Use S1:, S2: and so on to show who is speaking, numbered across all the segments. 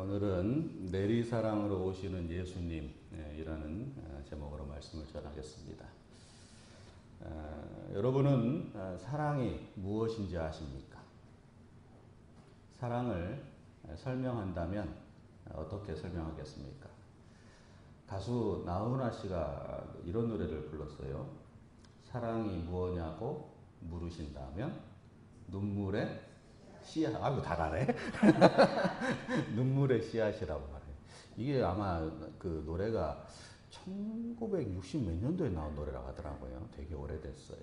S1: 오늘은 내리사랑으로 오시는 예수님이라는 제목으로 말씀을 전하겠습니다. 여러분은 사랑이 무엇인지 아십니까? 사랑을 설명한다면 어떻게 설명하겠습니까? 가수 나훈아 씨가 이런 노래를 불렀어요. 사랑이 무엇냐고 물으신다면 눈물의 씨앗, 아이고 달아네. 눈물의 씨앗이라고 말해요. 이게 아마 그 노래가 1960 몇 년도에 나온 노래라고 하더라고요. 되게 오래됐어요.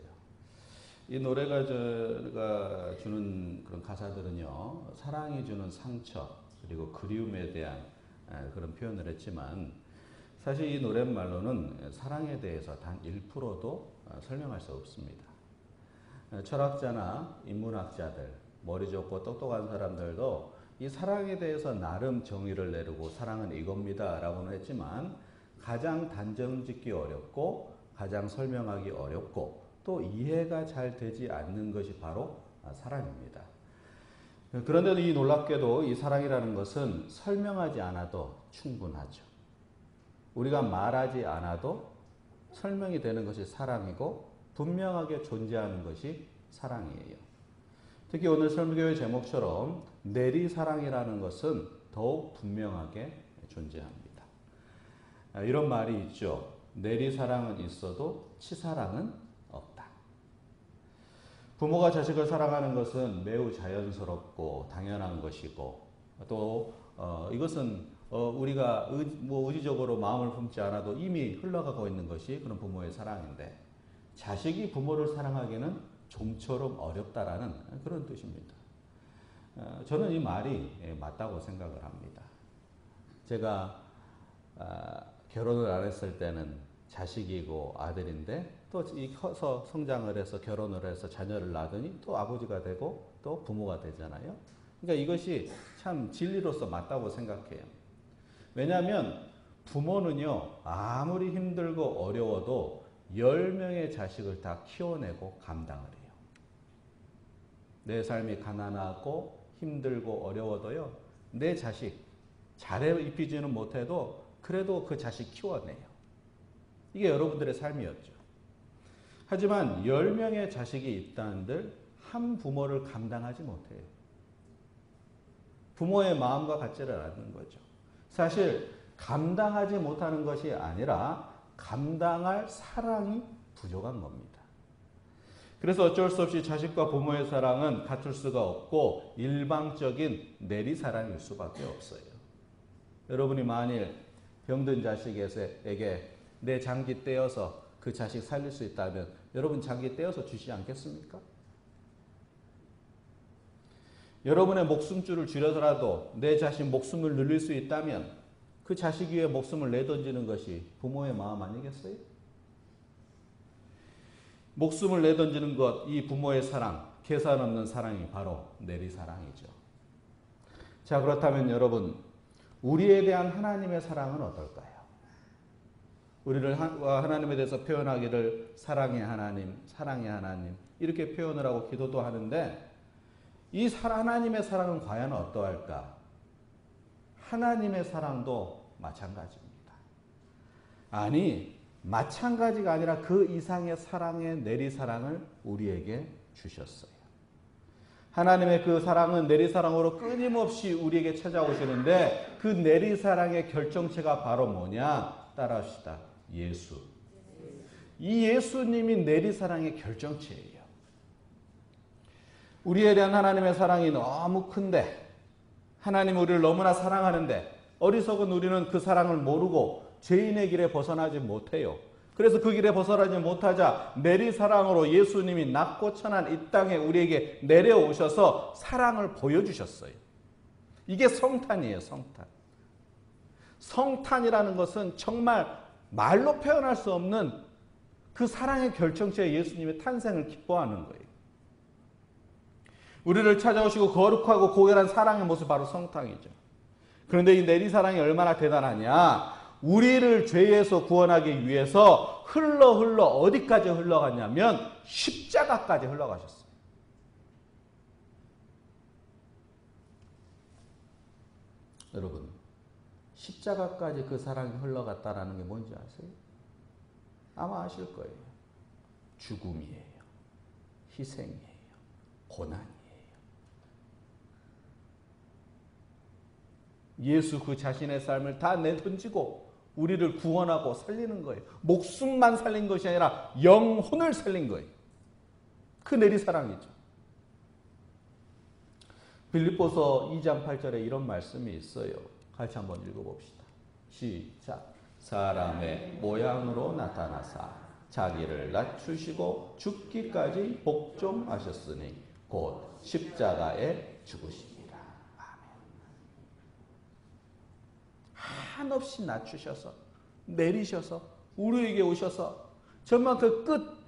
S1: 이 노래가 제가 주는 그런 가사들은요, 사랑이 주는 상처, 그리고 그리움에 대한 그런 표현을 했지만, 사실 이 노랫말로는 사랑에 대해서 단 1%도 설명할 수 없습니다. 철학자나 인문학자들, 머리 좋고 똑똑한 사람들도 이 사랑에 대해서 나름 정의를 내리고 사랑은 이겁니다 라고는 했지만, 가장 단정 짓기 어렵고 가장 설명하기 어렵고 또 이해가 잘 되지 않는 것이 바로 사랑입니다. 그런데도 이 놀랍게도 이 사랑이라는 것은 설명하지 않아도 충분하죠. 우리가 말하지 않아도 설명이 되는 것이 사랑이고 분명하게 존재하는 것이 사랑이에요. 특히 오늘 설교의 제목처럼 내리사랑이라는 것은 더욱 분명하게 존재합니다. 이런 말이 있죠. 내리사랑은 있어도 치사랑은 없다. 부모가 자식을 사랑하는 것은 매우 자연스럽고 당연한 것이고, 또 이것은 우리가 의지적으로 마음을 품지 않아도 이미 흘러가고 있는 것이 그런 부모의 사랑인데, 자식이 부모를 사랑하기는 좀처럼 어렵다라는 그런 뜻입니다. 저는 이 말이 맞다고 생각을 합니다. 제가 결혼을 안 했을 때는 자식이고 아들인데, 또 커서 성장을 해서 결혼을 해서 자녀를 낳으니 또 아버지가 되고 또 부모가 되잖아요. 그러니까 이것이 참 진리로서 맞다고 생각해요. 왜냐하면 부모는요, 아무리 힘들고 어려워도 10명의 자식을 다 키워내고 감당을 해요. 내 삶이 가난하고 힘들고 어려워도요, 내 자식 잘해 입히지는 못해도 그래도 그 자식 키워내요. 이게 여러분들의 삶이었죠. 하지만 10명의 자식이 있다는들 한 부모를 감당하지 못해요. 부모의 마음과 같지를 않는 거죠. 사실 감당하지 못하는 것이 아니라 감당할 사랑이 부족한 겁니다. 그래서 어쩔 수 없이 자식과 부모의 사랑은 같을 수가 없고 일방적인 내리사랑일 수밖에 없어요. 여러분이 만일 병든 자식에게 내 장기 떼어서 그 자식 살릴 수 있다면 여러분 장기 떼어서 주시지 않겠습니까? 여러분의 목숨줄을 줄여서라도 내 자식 목숨을 늘릴 수 있다면 그 자식 위에 목숨을 내던지는 것이 부모의 마음 아니겠어요? 목숨을 내던지는 것, 이 부모의 사랑, 계산 없는 사랑이 바로 내리사랑이죠. 자, 그렇다면 여러분, 우리에 대한 하나님의 사랑은 어떨까요? 우리를 하나님에 대해서 표현하기를 사랑의 하나님, 사랑의 하나님 이렇게 표현을 하고 기도도 하는데, 이 하나님의 사랑은 과연 어떠할까? 하나님의 사랑도 마찬가지입니다. 아니, 마찬가지가 아니라 그 이상의 사랑의 내리사랑을 우리에게 주셨어요. 하나님의 그 사랑은 내리사랑으로 끊임없이 우리에게 찾아오시는데, 그 내리사랑의 결정체가 바로 뭐냐? 따라합시다. 예수. 이 예수님이 내리사랑의 결정체예요. 우리에 대한 하나님의 사랑이 너무 큰데, 하나님 우리를 너무나 사랑하는데 어리석은 우리는 그 사랑을 모르고 죄인의 길에 벗어나지 못해요. 그래서 그 길에 벗어나지 못하자 내리사랑으로 예수님이 낮고 천한 이 땅에 우리에게 내려오셔서 사랑을 보여주셨어요. 이게 성탄이에요. 성탄. 성탄이라는 것은 정말 말로 표현할 수 없는 그 사랑의 결정체 예수님의 탄생을 기뻐하는 거예요. 우리를 찾아오시고 거룩하고 고결한 사랑의 모습 바로 성탄이죠. 그런데 이 내리사랑이 얼마나 대단하냐? 우리를 죄에서 구원하기 위해서 흘러 어디까지 흘러갔냐면 십자가까지 흘러가셨어요. 여러분, 십자가까지 그 사랑이 흘러갔다라는 게 뭔지 아세요? 아마 아실 거예요. 죽음이에요. 희생이에요. 고난이에요. 예수 그 자신의 삶을 다 내던지고 우리를 구원하고 살리는 거예요. 목숨만 살린 것이 아니라 영혼을 살린 거예요. 그 내리사랑이죠. 빌립보서 2장 8절에 이런 말씀이 있어요. 같이 한번 읽어봅시다. 시작. 사람의 모양으로 나타나사 자기를 낮추시고 죽기까지 복종하셨으니 곧 십자가에 죽으십니다. 아멘. 한없이 낮추셔서 내리셔서 우리에게 오셔서 정말 그 끝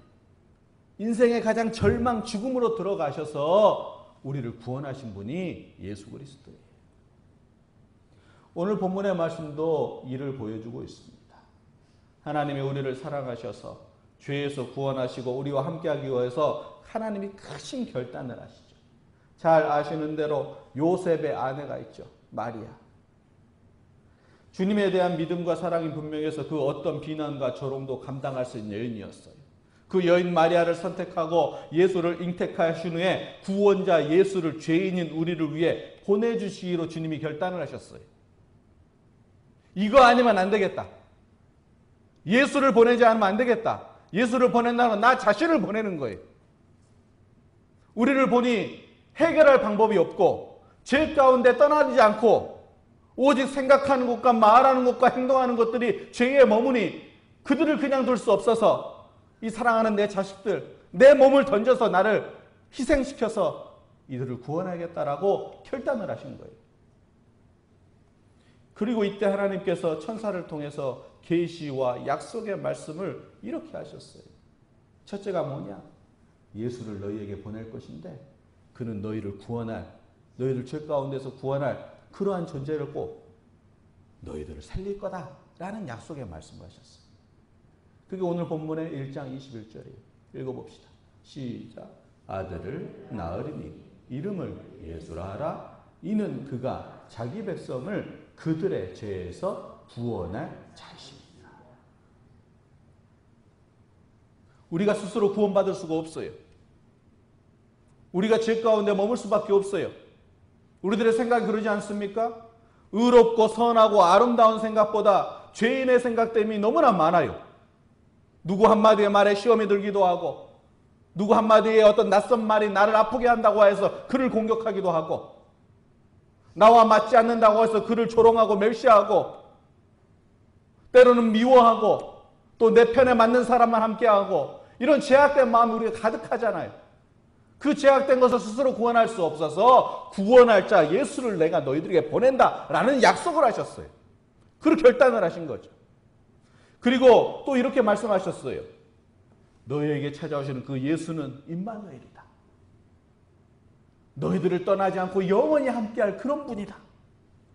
S1: 인생의 가장 절망 죽음으로 들어가셔서 우리를 구원하신 분이 예수 그리스도예요. 오늘 본문의 말씀도 이를 보여주고 있습니다. 하나님이 우리를 사랑하셔서 죄에서 구원하시고 우리와 함께하기 위해서 하나님이 크신 결단을 하시죠. 잘 아시는 대로 요셉의 아내가 있죠. 마리아. 주님에 대한 믿음과 사랑이 분명해서 그 어떤 비난과 조롱도 감당할 수 있는 여인이었어요. 그 여인 마리아를 선택하고 예수를 잉택하신 후에 구원자 예수를 죄인인 우리를 위해 보내주시기로 주님이 결단을 하셨어요. 이거 아니면 안 되겠다. 예수를 보내지 않으면 안 되겠다. 예수를 보낸다면 나 자신을 보내는 거예요. 우리를 보니 해결할 방법이 없고 죄 가운데 떠나지 않고 오직 생각하는 것과 말하는 것과 행동하는 것들이 죄에 머무니 그들을 그냥 둘 수 없어서 이 사랑하는 내 자식들, 내 몸을 던져서 나를 희생시켜서 이들을 구원하겠다라고 결단을 하신 거예요. 그리고 이때 하나님께서 천사를 통해서 계시와 약속의 말씀을 이렇게 하셨어요. 첫째가 뭐냐? 예수를 너희에게 보낼 것인데 그는 너희를 구원할, 너희를 죄 가운데서 구원할 그러한 존재를 꼭 너희들을 살릴 거다라는 약속의 말씀을 하셨어요. 그게 오늘 본문의 1장 21절이에요. 읽어봅시다. 시작. 아들을 낳으리니 이름을 예수라 하라. 이는 그가 자기 백성을 그들의 죄에서 구원할 자이십니다. 우리가 스스로 구원받을 수가 없어요. 우리가 죄 가운데 머물 수밖에 없어요. 우리들의 생각이 그러지 않습니까? 의롭고 선하고 아름다운 생각보다 죄인의 생각됨이 너무나 많아요. 누구 한마디의 말에 시험이 들기도 하고 누구 한마디의 어떤 낯선 말이 나를 아프게 한다고 해서 그를 공격하기도 하고 나와 맞지 않는다고 해서 그를 조롱하고 멸시하고 때로는 미워하고 또 내 편에 맞는 사람만 함께하고 이런 죄악된 마음이 우리가 가득하잖아요. 그 죄악된 것을 스스로 구원할 수 없어서 구원할 자 예수를 내가 너희들에게 보낸다라는 약속을 하셨어요. 그렇게 결단을 하신 거죠. 그리고 또 이렇게 말씀하셨어요. 너희에게 찾아오시는 그 예수는 임마누엘이다. 너희들을 떠나지 않고 영원히 함께할 그런 분이다.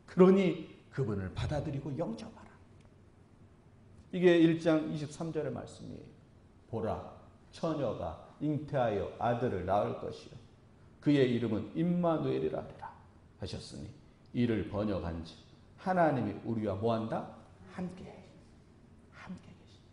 S1: 그러니 그분을 받아들이고 영접하라. 이게 1장 23절의 말씀이에요. 보라, 처녀가 잉태하여 아들을 낳을 것이요 그의 이름은 임마누엘이라 하리라 하셨으니 이를 번역한즉 하나님이 우리와 뭐한다? 함께 계십니다.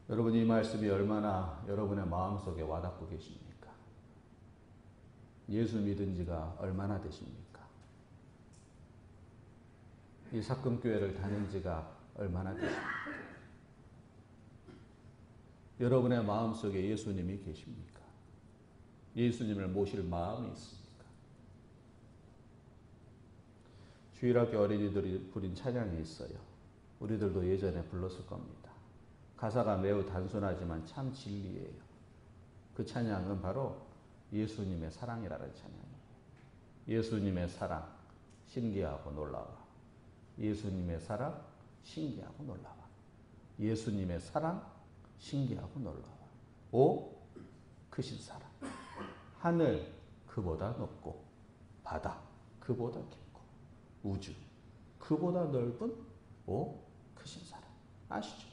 S1: 여러분 이 말씀이 얼마나 여러분의 마음속에 와닿고 계십니까? 예수 믿은 지가 얼마나 되십니까? 이 사금교회를 다닌 지가 얼마나 되십니까? 여러분의 마음속에 예수님이 계십니까? 예수님을 모실 마음이 있습니까? 주일학교 어린이들이 부린 찬양이 있어요. 우리들도 예전에 불렀을 겁니다. 가사가 매우 단순하지만 참 진리예요. 그 찬양은 바로 예수님의 사랑이라는 찬양이에요. 예수님의 사랑, 신기하고 놀라워. 예수님의 사랑, 신기하고 놀라워. 예수님의 사랑, 신기하고 놀라워. 오, 크신 사랑. 하늘, 그보다 높고 바다, 그보다 깊고 우주, 그보다 넓은 오, 크신 사랑. 아시죠?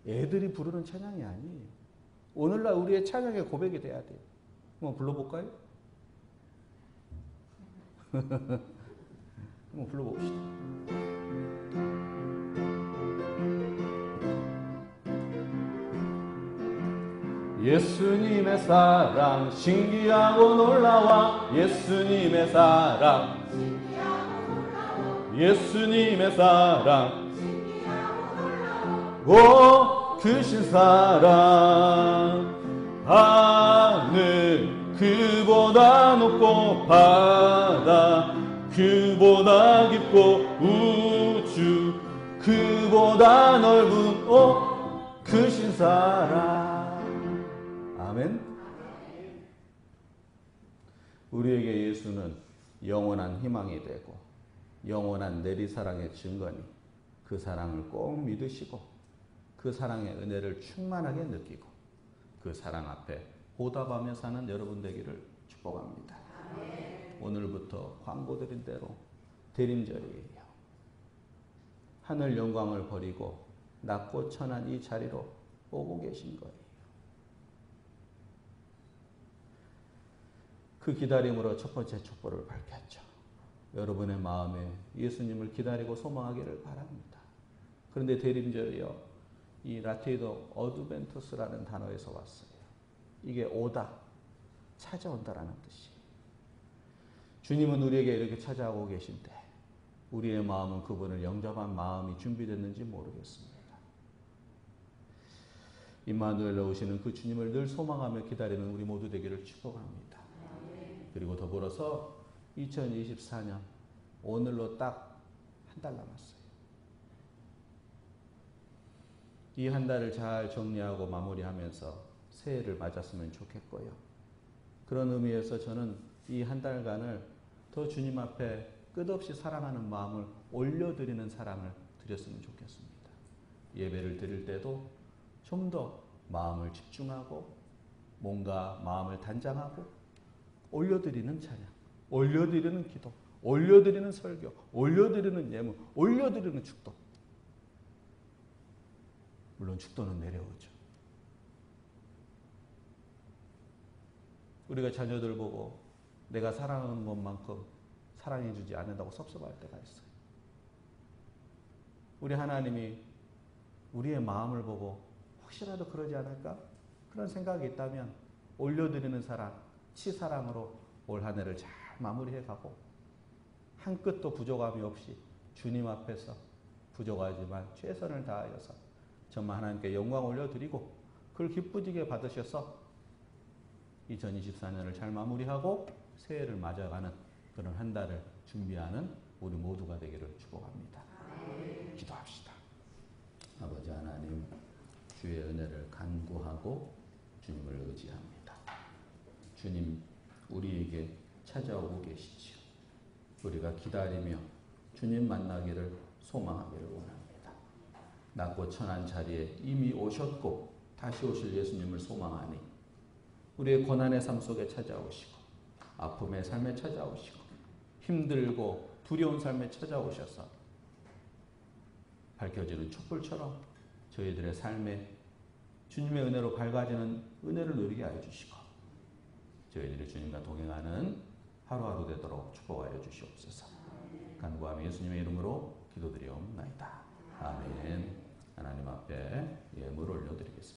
S1: 애들이 부르는 찬양이 아니에요. 오늘날 우리의 찬양의 고백이 돼야 돼요. 한번 불러볼까요? 한번 불러봅시다. 예수님의 사랑 신기하고 놀라워. 예수님의 사랑 예수님의 사랑 오 크신 사랑 하늘 그보다 높고 바다 그보다 깊고 우주 그보다 넓은 오 크신 사랑. 아멘. 우리에게 예수는 영원한 희망이 되고 영원한 내리사랑의 증거니 그 사랑을 꼭 믿으시고 그 사랑의 은혜를 충만하게 느끼고 그 사랑 앞에 보답하며 사는 여러분 되기를 축복합니다. 오늘부터 광고드린 대로 대림절이에요. 하늘 영광을 버리고 낮고 천한 이 자리로 오고 계신 거예요. 그 기다림으로 첫 번째 촛불을 밝혔죠. 여러분의 마음에 예수님을 기다리고 소망하기를 바랍니다. 그런데 대림절이요, 이 라틴어 어드벤투스라는 단어에서 왔어요. 이게 오다, 찾아온다라는 뜻이에요. 주님은 우리에게 이렇게 찾아오고 계신데 우리의 마음은 그분을 영접한 마음이 준비됐는지 모르겠습니다. 임마누엘로 오시는 그 주님을 늘 소망하며 기다리는 우리 모두 되기를 축복합니다. 그리고 더불어서 2024년 오늘로 딱 한 달 남았어요. 이 한 달을 잘 정리하고 마무리하면서 새해를 맞았으면 좋겠고요. 그런 의미에서 저는 이 한 달간을 더 주님 앞에 끝없이 사랑하는 마음을 올려드리는 사랑을 드렸으면 좋겠습니다. 예배를 드릴 때도 좀 더 마음을 집중하고 뭔가 마음을 단장하고 올려드리는 찬양, 올려드리는 기도, 올려드리는 설교, 올려드리는 예물, 올려드리는 축도. 물론 축도는 내려오죠. 우리가 자녀들 보고 내가 사랑하는 것만큼 사랑해주지 않는다고 섭섭할 때가 있어요. 우리 하나님이 우리의 마음을 보고 혹시라도 그러지 않을까? 그런 생각이 있다면 올려드리는 사랑, 치사랑으로 올 한 해를 잘 마무리해가고 한 끗도 부족함이 없이 주님 앞에서 부족하지만 최선을 다하여서 정말 하나님께 영광 올려드리고 그걸 기쁘게 받으셔서 2024년을 잘 마무리하고 새해를 맞아가는 그런 한 달을 준비하는 우리 모두가 되기를 축복합니다. 기도합시다. 아버지 하나님, 주의 은혜를 간구하고 주님을 의지합니다. 주님, 우리에게 찾아오고 계시지요. 우리가 기다리며 주님 만나기를 소망하기를 원합니다. 낮고 천한 자리에 이미 오셨고 다시 오실 예수님을 소망하니 우리의 고난의 삶 속에 찾아오시고 아픔의 삶에 찾아오시고 힘들고 두려운 삶에 찾아오셔서 밝혀지는 촛불처럼 저희들의 삶에 주님의 은혜로 밝아지는 은혜를 누리게 하여 주시고 저희들이 주님과 동행하는 하루하루 되도록 축복하여 주시옵소서. 간구하며 예수님의 이름으로 기도드리옵나이다. 아멘. 하나님 앞에 예물 올려드리겠습니다.